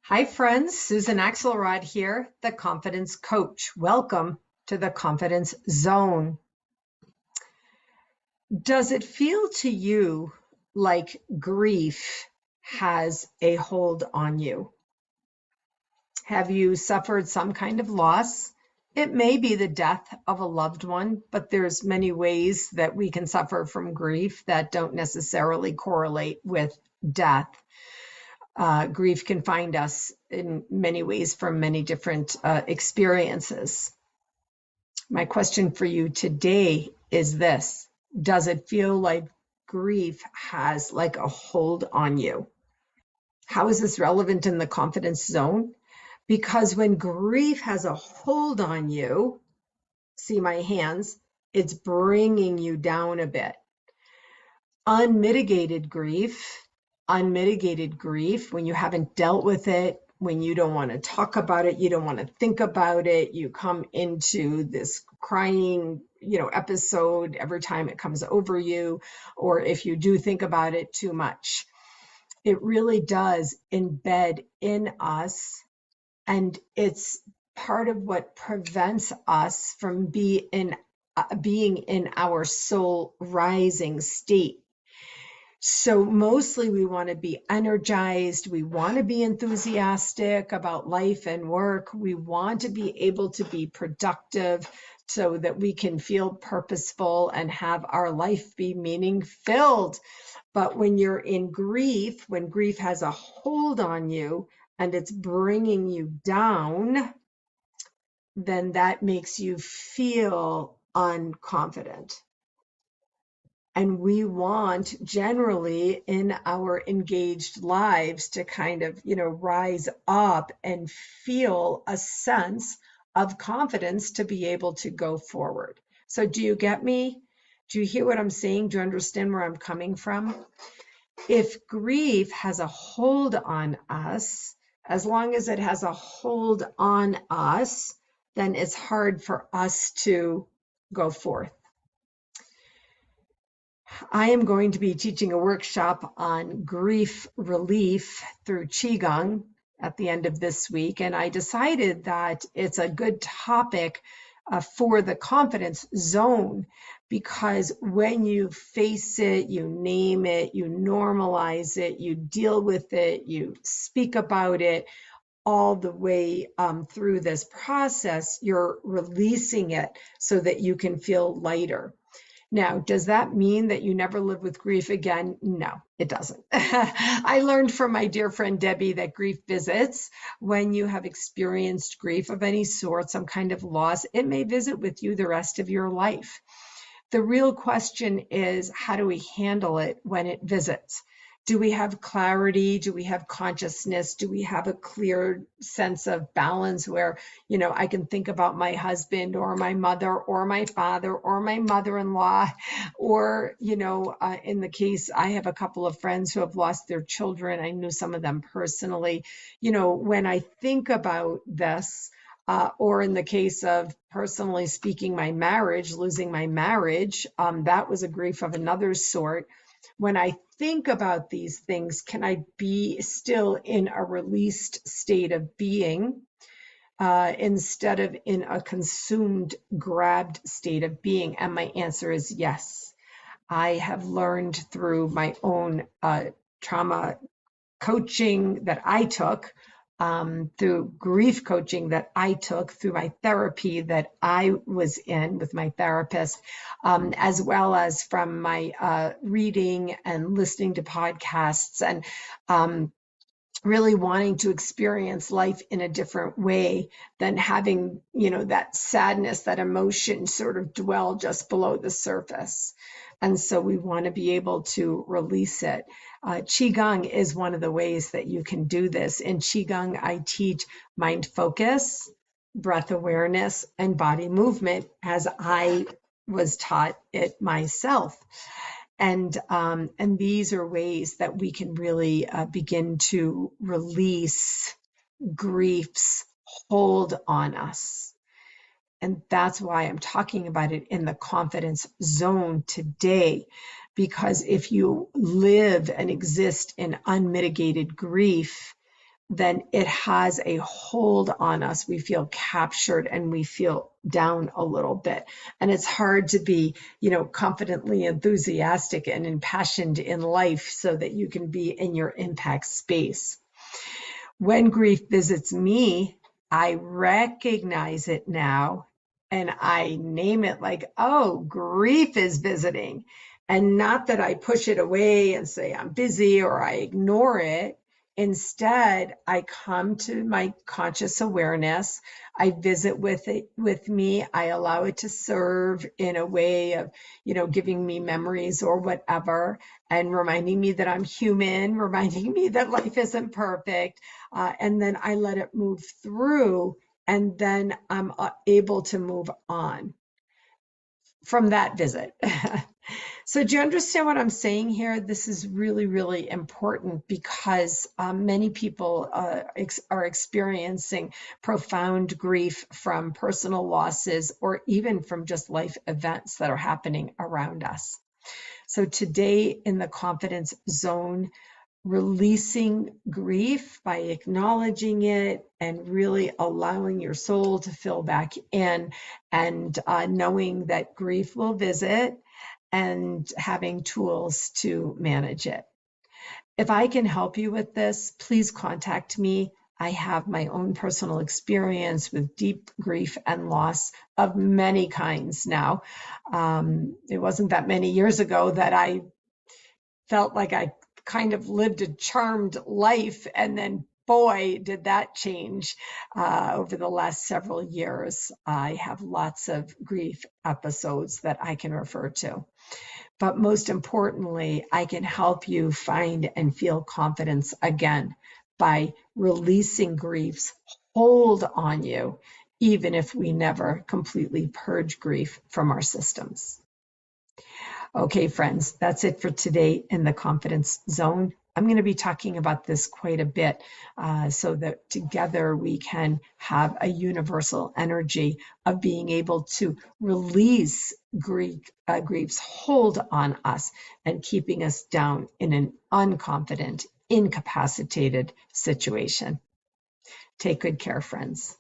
Hi friends, Susan Axelrod here, the Confidence Coach. Welcome to the Confidence Zone. Does it feel to you like grief has a hold on you? Have you suffered some kind of loss? It may be the death of a loved one, but there's many ways that we can suffer from grief that don't necessarily correlate with death. Grief can find us in many ways from many different experiences. My question for you today is this: does it feel like grief has like a hold on you? How is this relevant in the confidence zone? Because when grief has a hold on you, see my hands, it's bringing you down a bit. Unmitigated grief, when you haven't dealt with it, when you don't want to talk about it, you don't want to think about it, you come into this crying, episode every time it comes over you, or if you do think about it too much, it really does embed in us. And it's part of what prevents us from being in our soul rising state. So mostly we want to be energized. We want to be enthusiastic about life and work. We want to be able to be productive so that we can feel purposeful and have our life be meaning filled. But when you're in grief, when grief has a hold on you and it's bringing you down, then that makes you feel unconfident. And we want generally in our engaged lives to kind of, rise up and feel a sense of confidence to be able to go forward. So do you get me? Do you hear what I'm saying? Do you understand where I'm coming from? If grief has a hold on us, as long as it has a hold on us, then it's hard for us to go forth. I am going to be teaching a workshop on grief relief through Qigong at the end of this week, and I decided that it's a good topic for the confidence zone, because when you face it, you name it, you normalize it, you deal with it, you speak about it all the way through this process, you're releasing it so that you can feel lighter. Now, does that mean that you never live with grief again? No, it doesn't. I learned from my dear friend Debbie that grief visits. When you have experienced grief of any sort, some kind of loss, it may visit with you the rest of your life. The real question is, how do we handle it when it visits? Do we have clarity? Do we have consciousness? Do we have a clear sense of balance where, I can think about my husband or my mother or my father or my mother-in-law, or, in the case, I have a couple of friends who have lost their children. I knew some of them personally. When I think about this, or in the case of, personally speaking, my marriage, losing my marriage, that was a grief of another sort. When I think about these things, can I be still in a released state of being instead of in a consumed, grabbed state of being? And my answer is yes. I have learned through my own trauma coaching that I took, through grief coaching that I took, through my therapy that I was in with my therapist, as well as from my reading and listening to podcasts, and really wanting to experience life in a different way than having, that sadness, that emotion sort of dwell just below the surface. And so we want to be able to release it. Qigong is one of the ways that you can do this. In Qigong, I teach mind focus, breath awareness, and body movement as I was taught it myself. And these are ways that we can really begin to release grief's hold on us. And that's why I'm talking about it in the confidence zone today, because if you live and exist in unmitigated grief, then it has a hold on us. We feel captured and we feel down a little bit. And it's hard to be, confidently enthusiastic and impassioned in life so that you can be in your impact space. When grief visits me, I recognize it now and I name it like, oh, grief is visiting. And not that I push it away and say I'm busy or I ignore it. Instead, I come to my conscious awareness. I visit with me. I allow it to serve in a way of, giving me memories or whatever, and reminding me that I'm human, reminding me that life isn't perfect. And then I let it move through, and then I'm able to move on from that visit. So do you understand what I'm saying here? This is really, really important because many people are experiencing profound grief from personal losses or even from just life events that are happening around us. So today in the confidence zone, releasing grief by acknowledging it and really allowing your soul to fill back in, and knowing that grief will visit and having tools to manage it. If I can help you with this, please contact me. I have my own personal experience with deep grief and loss of many kinds now. It wasn't that many years ago that I felt like I kind of lived a charmed life, and then boy, did that change over the last several years. I have lots of grief episodes that I can refer to. But most importantly, I can help you find and feel confidence again by releasing grief's hold on you, even if we never completely purge grief from our systems. Okay, friends, that's it for today in the confidence zone. I'm going to be talking about this quite a bit so that together we can have a universal energy of being able to release grief's hold on us and keeping us down in an unconfident, incapacitated situation. Take good care, friends.